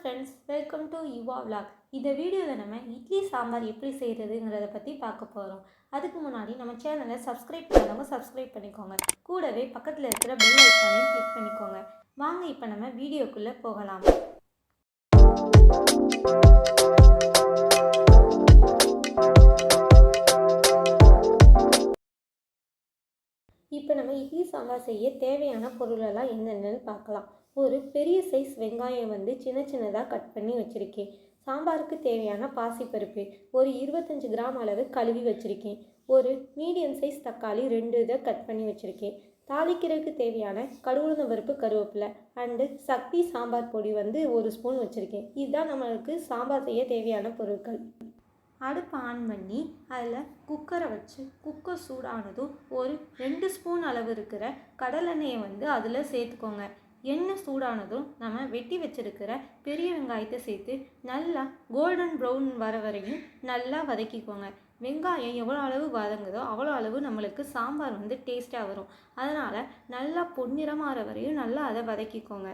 Friends, welcome to Yuva vlog. இந்த வீடியோவில் நம்ம இட்லி சாம்பார் எப்படி செய்கிறதுங்கிறத பற்றி பார்க்க போகிறோம். அதுக்கு முன்னாடி நம்ம சேனலை சப்ஸ்கிரைப் பண்ணவங்க சப்ஸ்கிரைப் பண்ணிக்கோங்க. கூடவே பக்கத்தில் இருக்கிற பெல் ஐக்கானையும் கிளிக் பண்ணிக்கோங்க. வாங்க இப்போ நம்ம வீடியோக்குள்ளே போகலாம். இப்போ நம்ம இட்லி சாம்பார் செய்ய தேவையான பொருளெல்லாம் என்னென்னு பார்க்கலாம். ஒரு பெரிய சைஸ் வெங்காயம் சின்ன சின்னதாக கட் பண்ணி வச்சுருக்கேன். சாம்பாருக்கு தேவையான பாசிப்பருப்பு ஒரு 25 கிராம் அளவு கழுவி வச்சுருக்கேன். ஒரு மீடியம் சைஸ் தக்காளி 2 இதை கட் பண்ணி வச்சுருக்கேன். தாளிக்கிறதுக்கு தேவையான கடுகுளுந்தம் பருப்பு, கருவேப்பிலை அண்டு சக்தி சாம்பார் பொடி 1 ஸ்பூன் வச்சுருக்கேன். இதுதான் நம்மளுக்கு சாம்பார் செய்ய தேவையான பொருட்கள். அடுப்பு ஆன் பண்ணி அதில் குக்கரை வச்சு குக்கர் சூடானதும் ஒரு 2 ஸ்பூன் அளவு இருக்கிற கடலெண்ணெயை அதில் சேர்த்துக்கோங்க. எண்ணெய் சூடானதும் நம்ம வெட்டி வச்சுருக்கிற பெரிய வெங்காயத்தை சேர்த்து நல்லா கோல்டன் ப்ரௌன் வர வரையும் நல்லா வதக்கிக்கோங்க. வெங்காயம் எவ்வளோ அளவு வதங்குதோ அவ்வளோ அளவு நம்மளுக்கு சாம்பார் டேஸ்ட்டாக வரும். அதனால் நல்லா பொன்னிறமாகிற வரையும் நல்லா அதை வதக்கிக்கோங்க.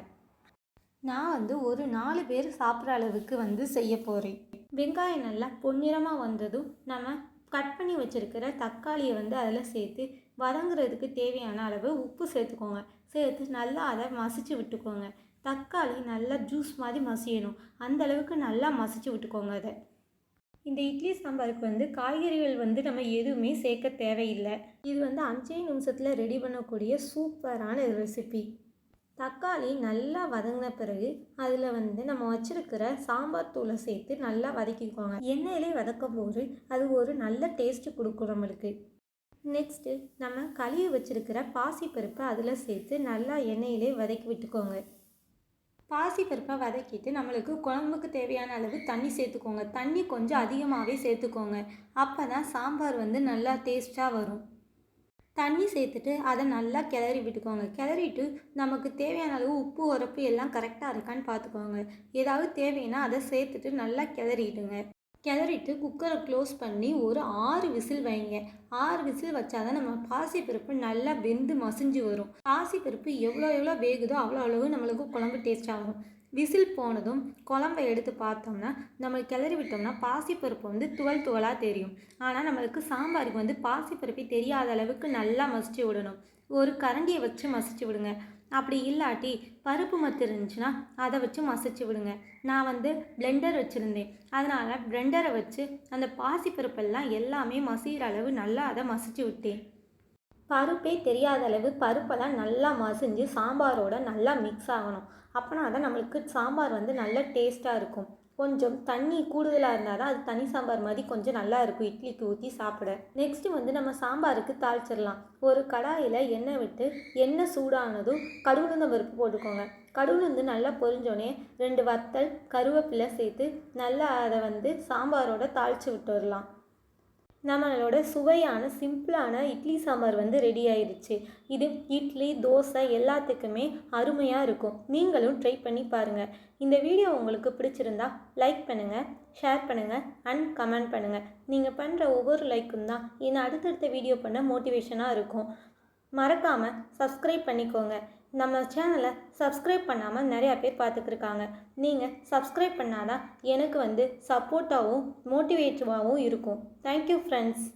நான் ஒரு 4 பேர் சாப்பிட்ற அளவுக்கு செய்ய போகிறேன். வெங்காயம் நல்லா பொன்னிறமாக வந்ததும் நம்ம கட் பண்ணி வச்சுருக்கிற தக்காளியை அதில் சேர்த்து வதங்குறதுக்கு தேவையான அளவு உப்பு சேர்த்துக்கோங்க. சேர்த்து நல்லா அதை மசிச்சு விட்டுக்கோங்க. தக்காளி நல்லா ஜூஸ் மாதிரி மசியணும், அந்த அளவுக்கு நல்லா மசிச்சு விட்டுக்கோங்க. அதை இந்த இட்லி சாம்பாருக்கு காய்கறிகள் நம்ம எதுவுமே சேர்க்க தேவையில்லை. இது 5 நிமிஷத்தில் ரெடி பண்ணக்கூடிய சூப்பரான ரெசிபி. தக்காளி நல்லா வதங்கின பிறகு அதில் நம்ம வச்சுருக்கிற சாம்பார் தூளை சேர்த்து நல்லா வதக்கிக்கோங்க. எண்ணெயிலே வதக்கும் போது அது ஒரு நல்ல டேஸ்ட்டு கொடுக்கும் நம்மளுக்கு. நெக்ஸ்ட்டு நம்ம கழுவி வச்சுருக்கிற பாசிப்பருப்பை அதில் சேர்த்து நல்லா எண்ணெயிலே வதக்கி விட்டுக்கோங்க. பாசிப்பருப்பை வதக்கிட்டு நம்மளுக்கு குழம்புக்கு தேவையான அளவு தண்ணி சேர்த்துக்கோங்க. தண்ணி கொஞ்சம் அதிகமாகவே சேர்த்துக்கோங்க. அப்போ தான் சாம்பார் நல்லா டேஸ்ட்டாக வரும். தண்ணி சேர்த்துட்டு அதை நல்லா கிளறி விட்டுக்கோங்க. கிளறிட்டு நமக்கு தேவையான அளவு உப்பு, உரப்பு எல்லாம் கரெக்டாக இருக்கான்னு பார்த்துக்கோங்க. ஏதாவது தேவைன்னா அதை சேர்த்துட்டு நல்லா கிளறிடுங்க. கிளறிட்டு குக்கரை க்ளோஸ் பண்ணி ஒரு 6 விசில் வைங்க. 6 விசில் வச்சாதான் நம்ம பாசிப்பருப்பு நல்லா வெந்து மசிஞ்சு வரும். பாசிப்பருப்பு எவ்வளோ வேகுதோ அவ்வளோ அளவு நம்மளுக்கு குழம்பு டேஸ்ட்டாக வரும். விசில் போனதும் குழம்பை எடுத்து பார்த்தோம்னா நம்ம கிளறி விட்டோம்னா பாசிப்பருப்பு துவல் துவலாக தெரியும். ஆனால் நம்மளுக்கு சாம்பாருக்கு பாசிப்பருப்பே தெரியாத அளவுக்கு நல்லா மசிச்சு விடணும். ஒரு கரண்டியை வச்சு மசிச்சு விடுங்க. அப்படி இல்லாட்டி பருப்பு மத்து இருந்துச்சுன்னா அதை வச்சு மசிச்சு விடுங்க. நான் பிளெண்டர் வச்சுருந்தேன், அதனால் பிளெண்டரை வச்சு அந்த பாசிப்பருப்பெல்லாம் எல்லாமே மசிகிற அளவு நல்லா அதை மசிச்சு விட்டேன். பருப்பே தெரியாத அளவு பருப்பெல்லாம் நல்லா மசிஞ்சு சாம்பாரோட நல்லா மிக்ஸ் ஆகணும். அப்போனா தான் நம்மளுக்கு சாம்பார் நல்ல டேஸ்ட்டாக இருக்கும். கொஞ்சம் தண்ணி கூடுதலாக இருந்தால் தான் அது தனி சாம்பார் மாதிரி கொஞ்சம் நல்லா இருக்கும் இட்லிக்கு ஊற்றி சாப்பிட. நெக்ஸ்ட்டு நம்ம சாம்பாருக்கு தாளிச்சிடலாம். ஒரு கடாயில் எண்ணெய் விட்டு எண்ணெய் சூடானதும் கடுகுளுந்தம் பருப்பு போட்டுக்கோங்க. கடுகுளுந்து நல்லா பொரிஞ்சோடனே 2 வத்தல், கருவேப்பிலை சேர்த்து நல்லா அதை சாம்பாரோட தாளித்து விட்டுடலாம். நம்மளோட சுவையான சிம்பிளான இட்லி சாம்பார் ரெடி ஆயிடுச்சு. இது இட்லி, தோசை எல்லாத்துக்குமே அருமையாக இருக்கும். நீங்களும் ட்ரை பண்ணி பாருங்கள். இந்த வீடியோ உங்களுக்கு பிடிச்சிருந்தா லைக் பண்ணுங்கள், ஷேர் பண்ணுங்கள் அண்ட் கமெண்ட் பண்ணுங்கள். நீங்கள் பண்ணுற ஒவ்வொரு லைக்கும் தான் என்னை அடுத்தடுத்த வீடியோ பண்ண மோட்டிவேஷனாக இருக்கும். மறக்காமல் சப்ஸ்கிரைப் பண்ணிக்கோங்க. நம்ம சேனலை சப்ஸ்கிரைப் பண்ணாமல் நிறையா பேர் பார்த்துக்கிருக்காங்க. நீங்கள் சப்ஸ்கிரைப் பண்ணாதான் எனக்கு சப்போர்ட்டாகவும் மோட்டிவேட்டிவாகவும் இருக்கும். Thank you friends.